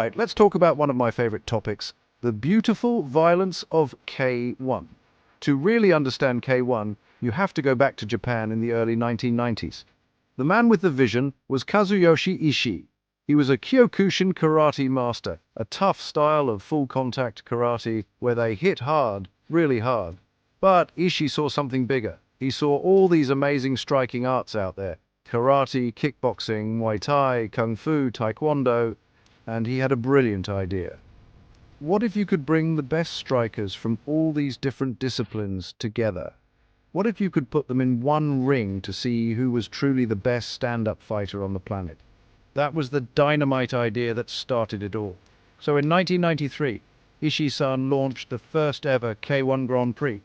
Alright, let's talk about one of my favorite topics, the beautiful violence of K1. To really understand K1, you have to go back to Japan in the early 1990s. The man with the vision was Kazuyoshi Ishii. He was a Kyokushin karate master, a tough style of full-contact karate where they hit hard, really hard. But Ishii saw something bigger. He saw all these amazing striking arts out there. Karate, kickboxing, Muay Thai, Kung Fu, Taekwondo, and he had a brilliant idea. What if you could bring the best strikers from all these different disciplines together? What if you could put them in one ring to see who was truly the best stand-up fighter on the planet? That was the dynamite idea that started it all. So in 1993, Ishii-san launched the first ever K1 Grand Prix.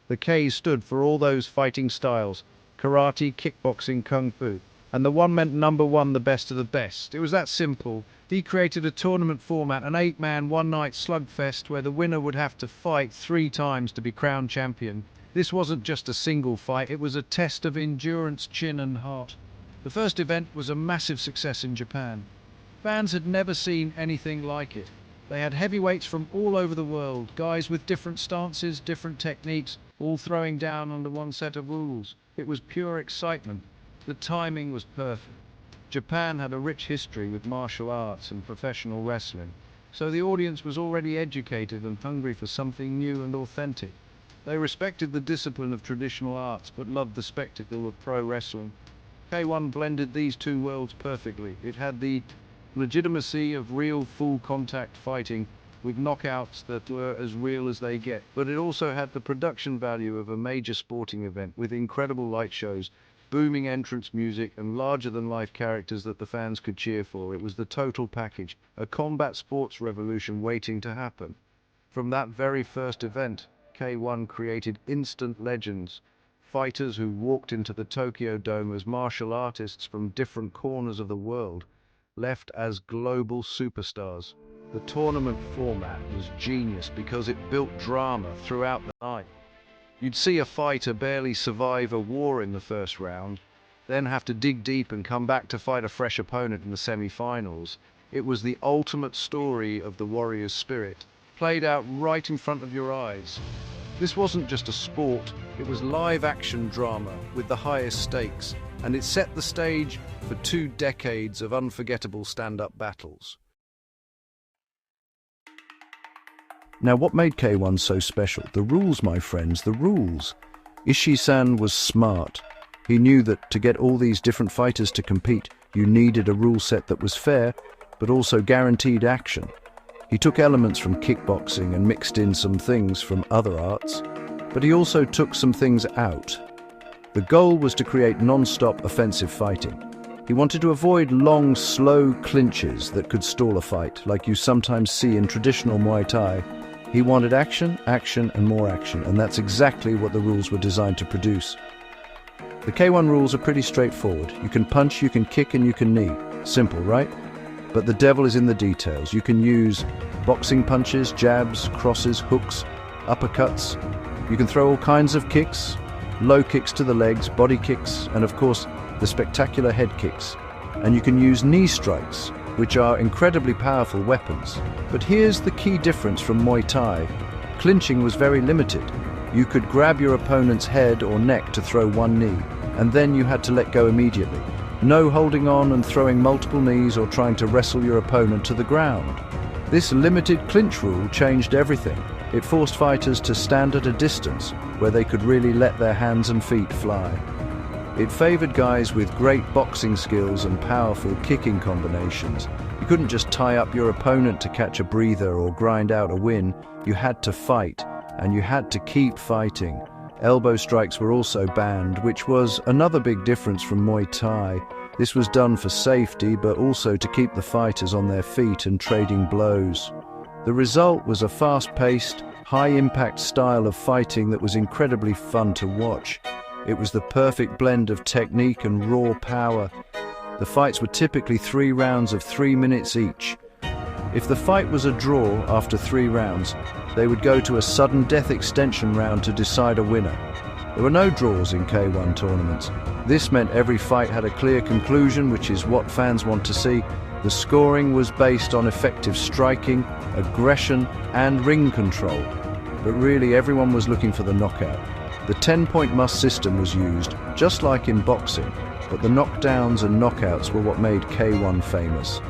The K stood for all those fighting styles, karate, kickboxing, kung fu. And the one meant number one, the best of the best. It was that simple. He created a tournament format, an 8-man, one-night slugfest where the winner would have to fight 3 times to be crowned champion. This wasn't just a single fight, it was a test of endurance, chin and heart. The first event was a massive success in Japan. Fans had never seen anything like it. They had heavyweights from all over the world, guys with different stances, different techniques, all throwing down under one set of rules. It was pure excitement. The timing was perfect. Japan had a rich history with martial arts and professional wrestling, so the audience was already educated and hungry for something new and authentic. They respected the discipline of traditional arts, but loved the spectacle of pro wrestling. K1 blended these two worlds perfectly. It had the legitimacy of real full-contact fighting, with knockouts that were as real as they get, but it also had the production value of a major sporting event, with incredible light shows, booming entrance music, and larger-than-life characters that the fans could cheer for. It was the total package, a combat sports revolution waiting to happen. From that very first event, K1 created instant legends, fighters who walked into the Tokyo Dome as martial artists from different corners of the world, left as global superstars. The tournament format was genius because it built drama throughout the night. You'd see a fighter barely survive a war in the first round, then have to dig deep and come back to fight a fresh opponent in the semi-finals. It was the ultimate story of the warrior's spirit, played out right in front of your eyes. This wasn't just a sport, it was live-action drama with the highest stakes, and it set the stage for 2 decades of unforgettable stand-up battles. Now, what made K1 so special? The rules, my friends, the rules. Ishii-san was smart. He knew that to get all these different fighters to compete, you needed a rule set that was fair, but also guaranteed action. He took elements from kickboxing and mixed in some things from other arts, but he also took some things out. The goal was to create non-stop offensive fighting. He wanted to avoid long, slow clinches that could stall a fight, like you sometimes see in traditional Muay Thai. He wanted action, action, and more action, and that's exactly what the rules were designed to produce. The K1 rules are pretty straightforward. You can punch, you can kick, and you can knee. Simple, right? But the devil is in the details. You can use boxing punches, jabs, crosses, hooks, uppercuts. You can throw all kinds of kicks, low kicks to the legs, body kicks, and of course, the spectacular head kicks. And you can use knee strikes, which are incredibly powerful weapons. But here's the key difference from Muay Thai. Clinching was very limited. You could grab your opponent's head or neck to throw one knee, and then you had to let go immediately. No holding on and throwing multiple knees or trying to wrestle your opponent to the ground. This limited clinch rule changed everything. It forced fighters to stand at a distance where they could really let their hands and feet fly. It favored guys with great boxing skills and powerful kicking combinations. You couldn't just tie up your opponent to catch a breather or grind out a win. You had to fight, and you had to keep fighting. Elbow strikes were also banned, which was another big difference from Muay Thai. This was done for safety, but also to keep the fighters on their feet and trading blows. The result was a fast-paced, high-impact style of fighting that was incredibly fun to watch. It was the perfect blend of technique and raw power. The fights were typically 3 rounds of 3 minutes each. If the fight was a draw after 3 rounds, they would go to a sudden death extension round to decide a winner. There were no draws in K1 tournaments. This meant every fight had a clear conclusion, which is what fans want to see. The scoring was based on effective striking, aggression, and ring control. But really, everyone was looking for the knockout. The 10-point must system was used, just like in boxing, but the knockdowns and knockouts were what made K1 famous.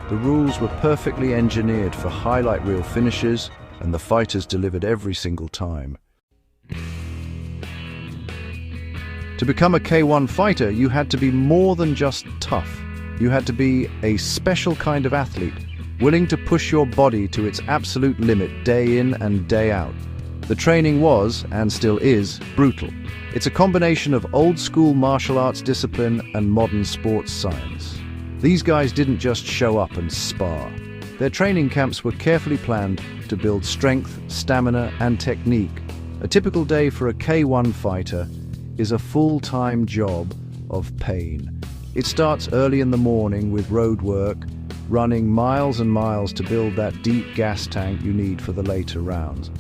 The rules were perfectly engineered for highlight reel finishes, and the fighters delivered every single time. To become a K1 fighter, you had to be more than just tough. You had to be a special kind of athlete, willing to push your body to its absolute limit day in and day out. The training was, and still is, brutal. It's a combination of old-school martial arts discipline and modern sports science. These guys didn't just show up and spar. Their training camps were carefully planned to build strength, stamina, and technique. A typical day for a K1 fighter is a full-time job of pain. It starts early in the morning with road work, running miles and miles to build that deep gas tank you need for the later rounds.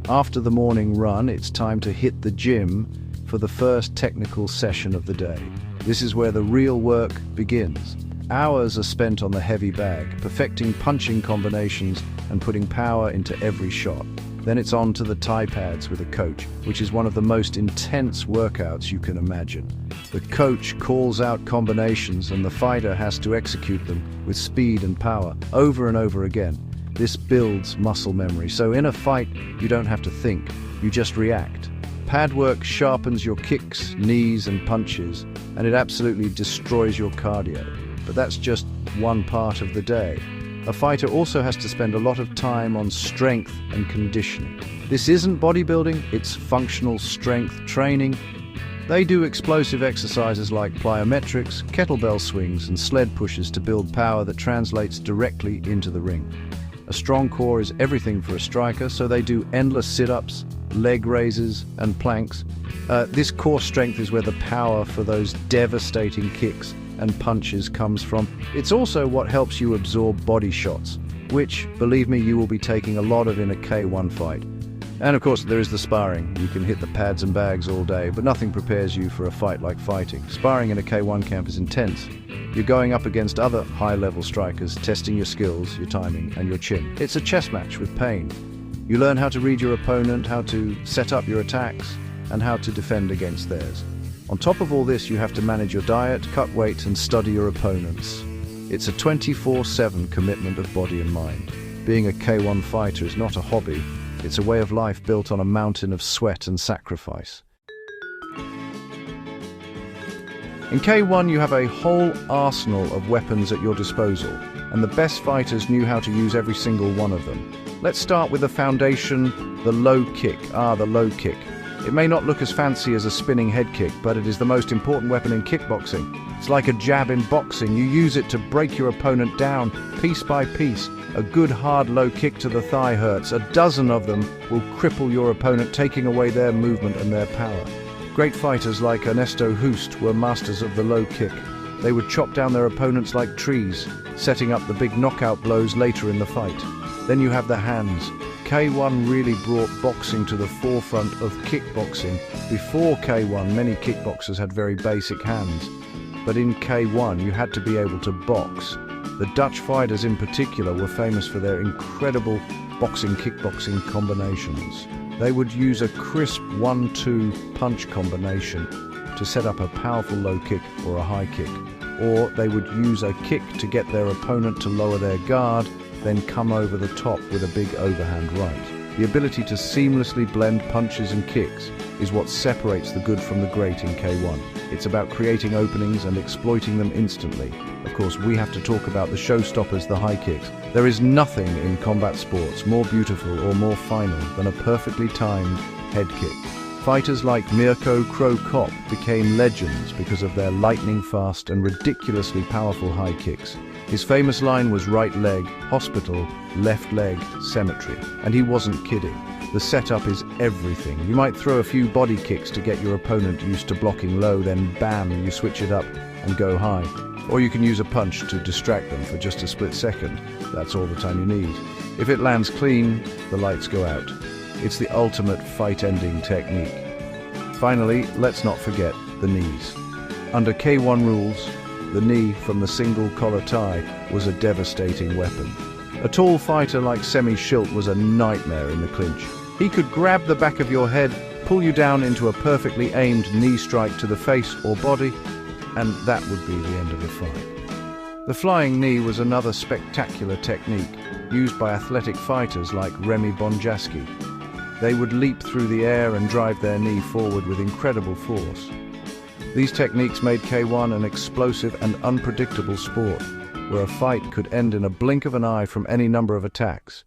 After the morning run, it's time to hit the gym for the first technical session of the day. This is where the real work begins. Hours are spent on the heavy bag, perfecting punching combinations and putting power into every shot. Then it's on to the Thai pads with a coach, which is one of the most intense workouts you can imagine. The coach calls out combinations and the fighter has to execute them with speed and power over and over again. This builds muscle memory, so in a fight you don't have to think, you just react. Pad work sharpens your kicks, knees and punches, and it absolutely destroys your cardio. But that's just one part of the day. A fighter also has to spend a lot of time on strength and conditioning. This isn't bodybuilding, it's functional strength training. They do explosive exercises like plyometrics, kettlebell swings, and sled pushes to build power that translates directly into the ring. A strong core is everything for a striker, so they do endless sit-ups, leg raises, and planks. This core strength is where the power for those devastating kicks and punches comes from. It's also what helps you absorb body shots, which, believe me, you will be taking a lot of in a K1 fight. And of course, there is the sparring. You can hit the pads and bags all day, but nothing prepares you for a fight like fighting. Sparring in a K1 camp is intense. You're going up against other high-level strikers, testing your skills, your timing, and your chin. It's a chess match with pain. You learn how to read your opponent, how to set up your attacks, and how to defend against theirs. On top of all this, you have to manage your diet, cut weight, and study your opponents. It's a 24/7 commitment of body and mind. Being a K1 fighter is not a hobby, it's a way of life built on a mountain of sweat and sacrifice. In K1, you have a whole arsenal of weapons at your disposal, and the best fighters knew how to use every single one of them. Let's start with the foundation, the low kick. The low kick. It may not look as fancy as a spinning head kick, but it is the most important weapon in kickboxing. It's like a jab in boxing. You use it to break your opponent down, piece by piece. A good hard low kick to the thigh hurts. A dozen of them will cripple your opponent, taking away their movement and their power. Great fighters like Ernesto Hoost were masters of the low kick. They would chop down their opponents like trees, setting up the big knockout blows later in the fight. Then you have the hands. K1 really brought boxing to the forefront of kickboxing. Before K1, many kickboxers had very basic hands. But in K1, you had to be able to box. The Dutch fighters in particular were famous for their incredible boxing-kickboxing combinations. They would use a crisp 1-2 punch combination to set up a powerful low kick or a high kick. Or they would use a kick to get their opponent to lower their guard, then come over the top with a big overhand right. The ability to seamlessly blend punches and kicks is what separates the good from the great in K1. It's about creating openings and exploiting them instantly. Of course, we have to talk about the showstoppers, the high kicks. There is nothing in combat sports more beautiful or more final than a perfectly timed head kick. Fighters like Mirko Cro Cop became legends because of their lightning-fast and ridiculously powerful high kicks. His famous line was right leg, hospital, left leg, cemetery. And he wasn't kidding. The setup is everything. You might throw a few body kicks to get your opponent used to blocking low, then bam, you switch it up and go high. Or you can use a punch to distract them for just a split second. That's all the time you need. If it lands clean, the lights go out. It's the ultimate fight-ending technique. Finally, let's not forget the knees. Under K1 rules, The knee from the single collar tie was a devastating weapon. A tall fighter like Semmy Schilt was a nightmare in the clinch. He could grab the back of your head, pull you down into a perfectly aimed knee strike to the face or body, and that would be the end of the fight. The flying knee was another spectacular technique used by athletic fighters like Remy Bonjasky. They would leap through the air and drive their knee forward with incredible force. These techniques made K1 an explosive and unpredictable sport, where a fight could end in a blink of an eye from any number of attacks.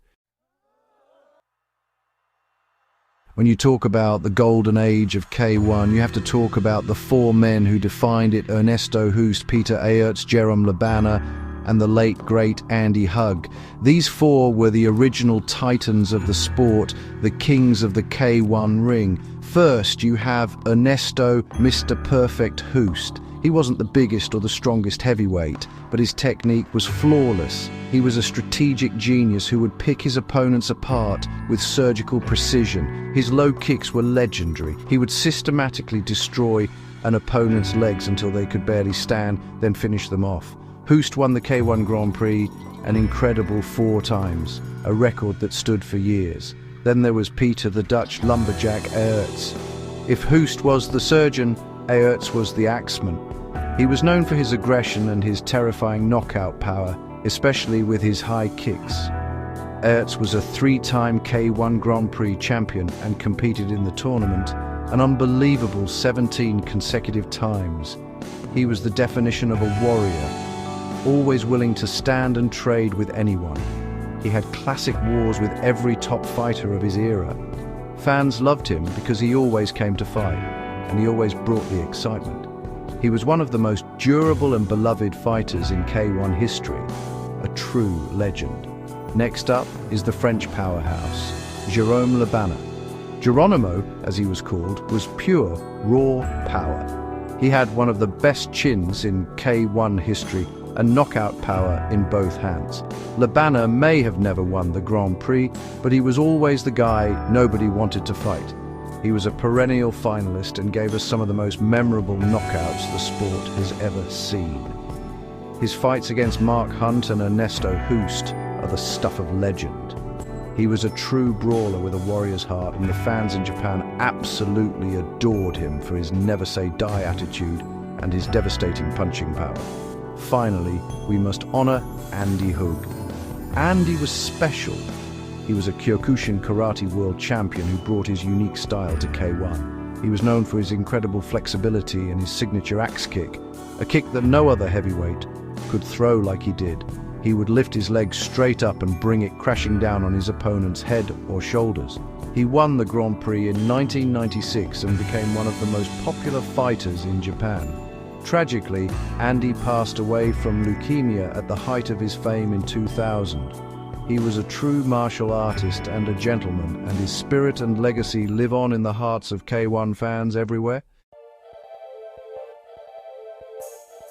When you talk about the golden age of K1, you have to talk about the four men who defined it: Ernesto Hoost, Peter Aerts, Jerome Labana, and the late great Andy Hug. These four were the original titans of the sport, the kings of the K1 ring. First, you have Ernesto Mr. Perfect Hoost. He wasn't the biggest or the strongest heavyweight, but his technique was flawless. He was a strategic genius who would pick his opponents apart with surgical precision. His low kicks were legendary. He would systematically destroy an opponent's legs until they could barely stand, then finish them off. Hoost won the K1 Grand Prix an incredible 4 times, a record that stood for years. Then there was Peter the Dutch lumberjack Aerts. If Hoost was the surgeon, Aerts was the axeman. He was known for his aggression and his terrifying knockout power, especially with his high kicks. Aerts was a 3-time K1 Grand Prix champion and competed in the tournament an unbelievable 17 consecutive times. He was the definition of a warrior, always willing to stand and trade with anyone. He had classic wars with every top fighter of his era. Fans loved him because he always came to fight, and he always brought the excitement. He was one of the most durable and beloved fighters in K1 history, a true legend. Next up is the French powerhouse, Jerome Labana. Geronimo, as he was called, was pure, raw power. He had one of the best chins in K1 history and knockout power in both hands. Labana may have never won the Grand Prix, but he was always the guy nobody wanted to fight. He was a perennial finalist and gave us some of the most memorable knockouts the sport has ever seen. His fights against Mark Hunt and Ernesto Hoost are the stuff of legend. He was a true brawler with a warrior's heart, and the fans in Japan absolutely adored him for his never-say-die attitude and his devastating punching power. Finally, we must honor Andy Hug. Andy was special. He was a Kyokushin karate world champion who brought his unique style to K1. He was known for his incredible flexibility and his signature axe kick, a kick that no other heavyweight could throw like he did. He would lift his leg straight up and bring it crashing down on his opponent's head or shoulders. He won the Grand Prix in 1996 and became one of the most popular fighters in Japan. Tragically, Andy passed away from leukemia at the height of his fame in 2000. He was a true martial artist and a gentleman, and his spirit and legacy live on in the hearts of K1 fans everywhere.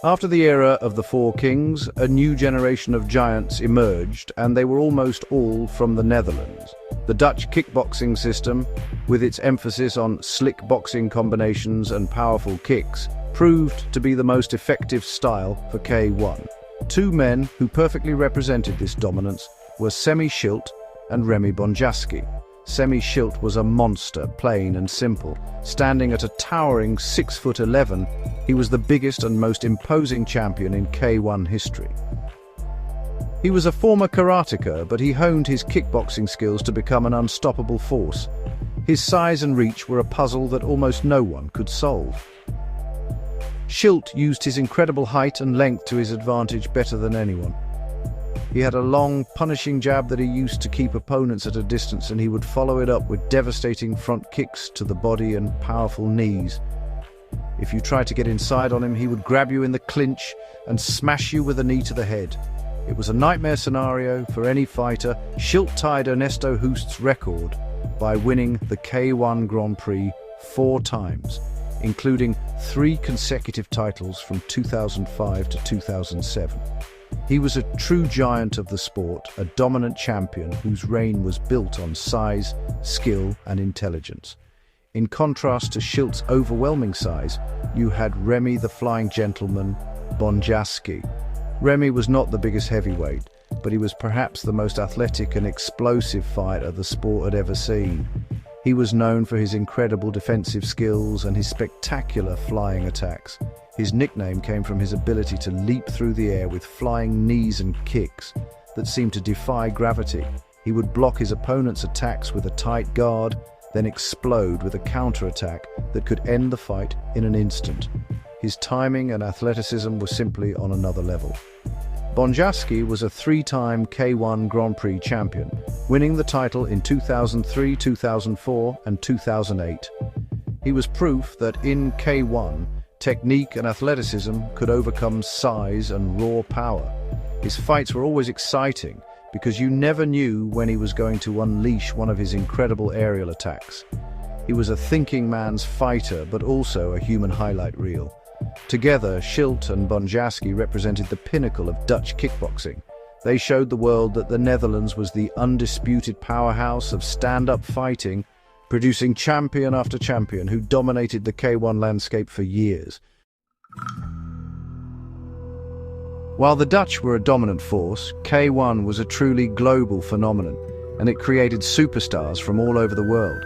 After the era of the Four Kings, a new generation of giants emerged, and they were almost all from the Netherlands. The Dutch kickboxing system, with its emphasis on slick boxing combinations and powerful kicks, proved to be the most effective style for K1. 2 men who perfectly represented this dominance were Semmy Schilt and Remy Bonjasky. Semmy Schilt was a monster, plain and simple. Standing at a towering 6'11", he was the biggest and most imposing champion in K1 history. He was a former karateka, but he honed his kickboxing skills to become an unstoppable force. His size and reach were a puzzle that almost no one could solve. Schilt used his incredible height and length to his advantage better than anyone. He had a long, punishing jab that he used to keep opponents at a distance, and he would follow it up with devastating front kicks to the body and powerful knees. If you tried to get inside on him, he would grab you in the clinch and smash you with a knee to the head. It was a nightmare scenario for any fighter. Schilt tied Ernesto Hoost's record by winning the K1 Grand Prix 4 times, including 3 consecutive titles from 2005 to 2007. He was a true giant of the sport, a dominant champion whose reign was built on size, skill, and intelligence. In contrast to Schilt's overwhelming size, you had Remy the Flying Gentleman, Bonjaski. Remy was not the biggest heavyweight, but he was perhaps the most athletic and explosive fighter the sport had ever seen. He was known for his incredible defensive skills and his spectacular flying attacks. His nickname came from his ability to leap through the air with flying knees and kicks that seemed to defy gravity. He would block his opponent's attacks with a tight guard, then explode with a counterattack that could end the fight in an instant. His timing and athleticism were simply on another level. Bonjaski was a three-time K1 Grand Prix champion, winning the title in 2003, 2004, and 2008. He was proof that in K1, technique and athleticism could overcome size and raw power. His fights were always exciting because you never knew when he was going to unleash one of his incredible aerial attacks. He was a thinking man's fighter, but also a human highlight reel. Together, Schilt and Bonjaski represented the pinnacle of Dutch kickboxing. They showed the world that the Netherlands was the undisputed powerhouse of stand-up fighting, producing champion after champion who dominated the K1 landscape for years. While the Dutch were a dominant force, K1 was a truly global phenomenon, and it created superstars from all over the world.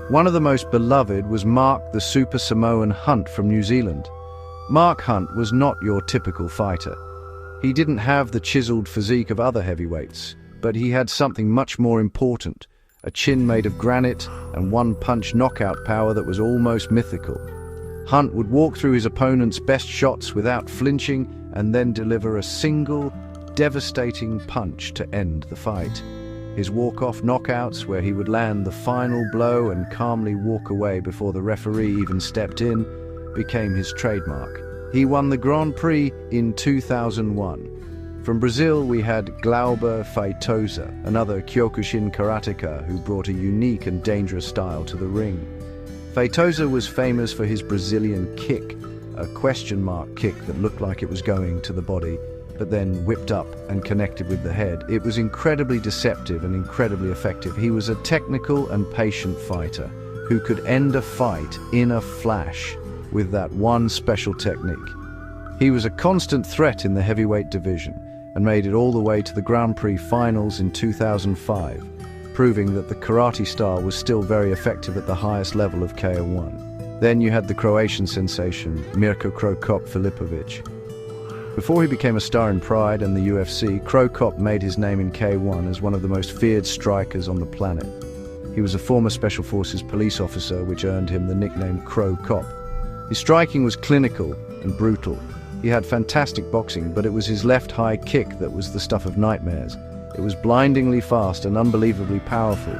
One of the most beloved was Mark the Super Samoan Hunt from New Zealand. Mark Hunt was not your typical fighter. He didn't have the chiseled physique of other heavyweights, but he had something much more important, a chin made of granite and one-punch knockout power that was almost mythical. Hunt would walk through his opponent's best shots without flinching and then deliver a single, devastating punch to end the fight. His walk-off knockouts, where he would land the final blow and calmly walk away before the referee even stepped in, became his trademark. He won the Grand Prix in 2001. From Brazil, we had Glauber Feitosa, another Kyokushin karateka who brought a unique and dangerous style to the ring. Feitosa was famous for his Brazilian kick, a question mark kick that looked like it was going to the body, but then whipped up and connected with the head. It was incredibly deceptive and incredibly effective. He was a technical and patient fighter who could end a fight in a flash with that one special technique. He was a constant threat in the heavyweight division and made it all the way to the Grand Prix finals in 2005, proving that the karate star was still very effective at the highest level of K1. Then you had the Croatian sensation, Mirko Cro Cop Filipovic. Before he became a star in Pride and the UFC, Cro Cop made his name in K1 as one of the most feared strikers on the planet. He was a former Special Forces police officer, which earned him the nickname Cro Cop. His striking was clinical and brutal. He had fantastic boxing, but it was his left high kick that was the stuff of nightmares. It was blindingly fast and unbelievably powerful.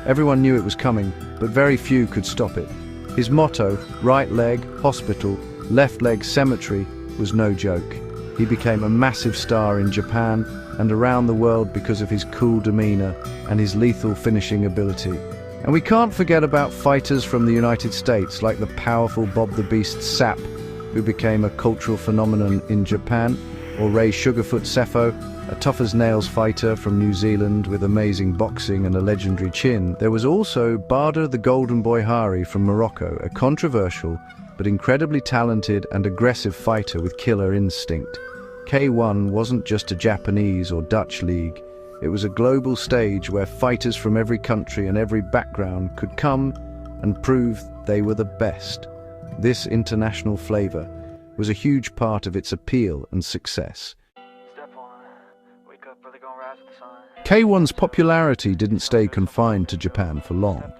Everyone knew it was coming, but very few could stop it. His motto, right leg, hospital, left leg, cemetery, was no joke. He became a massive star in Japan and around the world because of his cool demeanor and his lethal finishing ability. And we can't forget about fighters from the United States like the powerful Bob the Beast Sapp, who became a cultural phenomenon in Japan, or Ray Sugarfoot Sefo, a tough-as-nails fighter from New Zealand with amazing boxing and a legendary chin. There was also Badr the Golden Boy Hari from Morocco, a controversial but incredibly talented and aggressive fighter with killer instinct. K1 wasn't just a Japanese or Dutch league. It was a global stage where fighters from every country and every background could come and prove they were the best. This international flavor was a huge part of its appeal and success. K1's popularity didn't stay confined to Japan for long.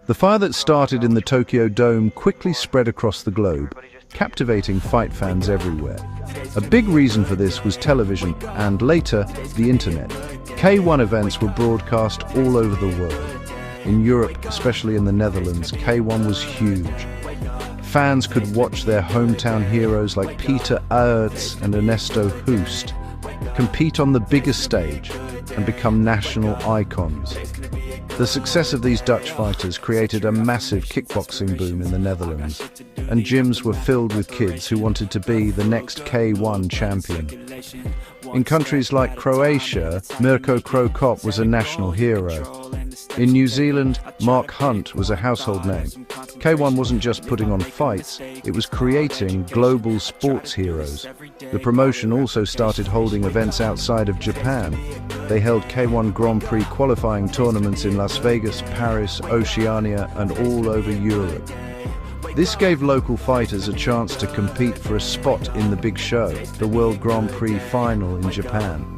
The fire that started in the Tokyo Dome quickly spread across the globe, captivating fight fans everywhere. A big reason for this was television and, later, the internet. K1 events were broadcast all over the world. In Europe, especially in the Netherlands, K1 was huge. Fans could watch their hometown heroes like Peter Aerts and Ernesto Hoost compete on the biggest stage and become national icons. The success of these Dutch fighters created a massive kickboxing boom in the Netherlands, and gyms were filled with kids who wanted to be the next K1 champion. In countries like Croatia, Mirko Cro Cop was a national hero. In New Zealand, Mark Hunt was a household name. K1 wasn't just putting on fights, it was creating global sports heroes. The promotion also started holding events outside of Japan. They held K1 Grand Prix qualifying tournaments in Las Vegas, Paris, Oceania, and all over Europe. This gave local fighters a chance to compete for a spot in the big show, the World Grand Prix final in Japan.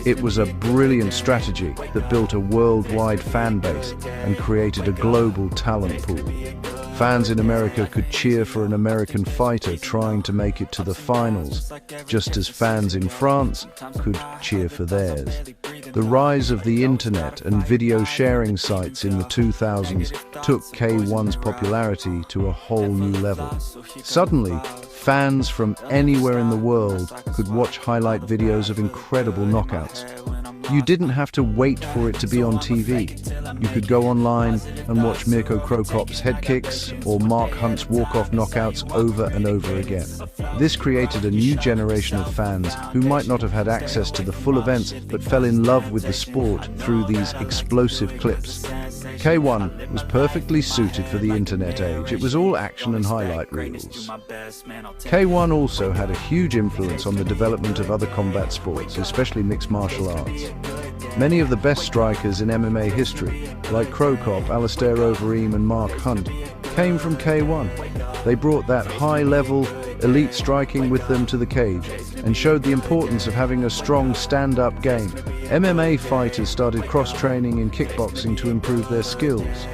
It was a brilliant strategy that built a worldwide fan base and created a global talent pool. Fans in America could cheer for an American fighter trying to make it to the finals, just as fans in France could cheer for theirs. The rise of the internet and video sharing sites in the 2000s took K1's popularity to a whole new level. Suddenly, fans from anywhere in the world could watch highlight videos of incredible knockouts. You didn't have to wait for it to be on TV. You could go online and watch Mirko Cro Cop's head kicks or Mark Hunt's walk-off knockouts over and over again. This created a new generation of fans who might not have had access to the full events but fell in love with the sport through these explosive clips. K1 was perfectly suited for the internet age. It was all action and highlight reels. K1 also had a huge influence on the development of other combat sports, especially mixed martial arts. Many of the best strikers in MMA history, like Cro Cop, Alistair Overeem and Mark Hunt, came from K1. They brought that high-level, elite striking with them to the cage and showed the importance of having a strong stand-up game. MMA fighters started cross-training in kickboxing to improve their skills,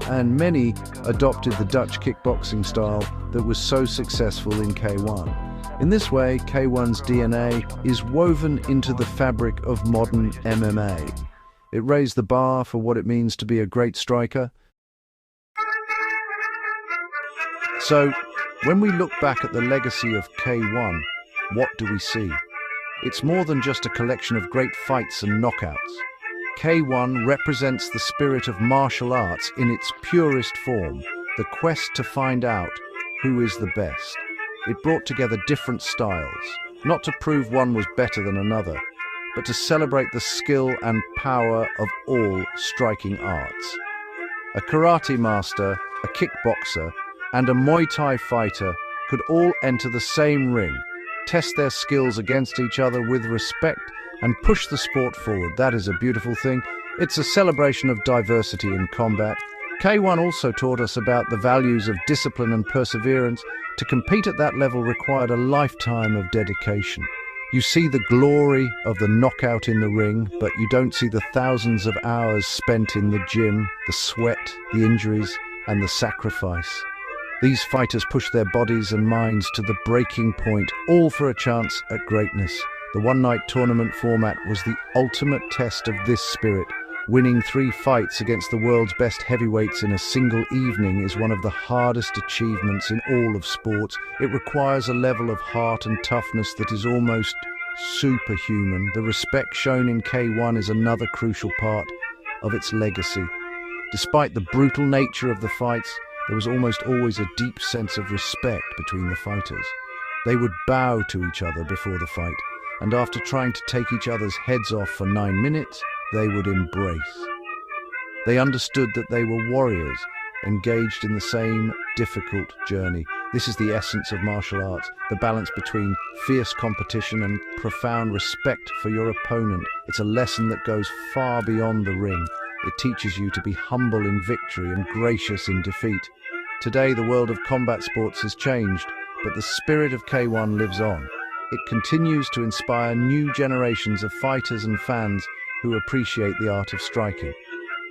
and many adopted the Dutch kickboxing style that was so successful in K1. In this way, K1's DNA is woven into the fabric of modern MMA. It raised the bar for what it means to be a great striker. So, when we look back at the legacy of K1, what do we see? It's more than just a collection of great fights and knockouts. K1 represents the spirit of martial arts in its purest form, the quest to find out who is the best. It brought together different styles, not to prove one was better than another, but to celebrate the skill and power of all striking arts. A karate master, a kickboxer, and a Muay Thai fighter could all enter the same ring, test their skills against each other with respect, and push the sport forward. That is a beautiful thing. It's a celebration of diversity in combat. K1 also taught us about the values of discipline and perseverance. To compete at that level required a lifetime of dedication. You see the glory of the knockout in the ring, but you don't see the thousands of hours spent in the gym, the sweat, the injuries, and the sacrifice. These fighters push their bodies and minds to the breaking point, all for a chance at greatness. The one-night tournament format was the ultimate test of this spirit. Winning 3 fights against the world's best heavyweights in a single evening is one of the hardest achievements in all of sports. It requires a level of heart and toughness that is almost superhuman. The respect shown in K1 is another crucial part of its legacy. Despite the brutal nature of the fights, there was almost always a deep sense of respect between the fighters. They would bow to each other before the fight, and after trying to take each other's heads off for 9 minutes, they would embrace. They understood that they were warriors, engaged in the same difficult journey. This is the essence of martial arts, the balance between fierce competition and profound respect for your opponent. It's a lesson that goes far beyond the ring. It teaches you to be humble in victory and gracious in defeat. Today, the world of combat sports has changed, but the spirit of K1 lives on. It continues to inspire new generations of fighters and fans who appreciate the art of striking.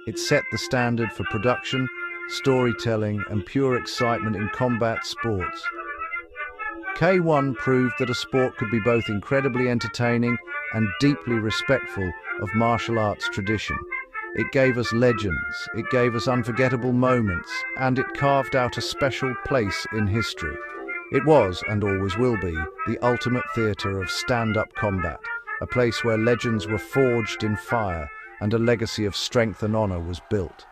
It set the standard for production, storytelling, and pure excitement in combat sports. K1 proved that a sport could be both incredibly entertaining and deeply respectful of martial arts tradition. It gave us legends, it gave us unforgettable moments, and it carved out a special place in history. It was, and always will be, the ultimate theatre of stand-up combat, a place where legends were forged in fire and a legacy of strength and honor was built.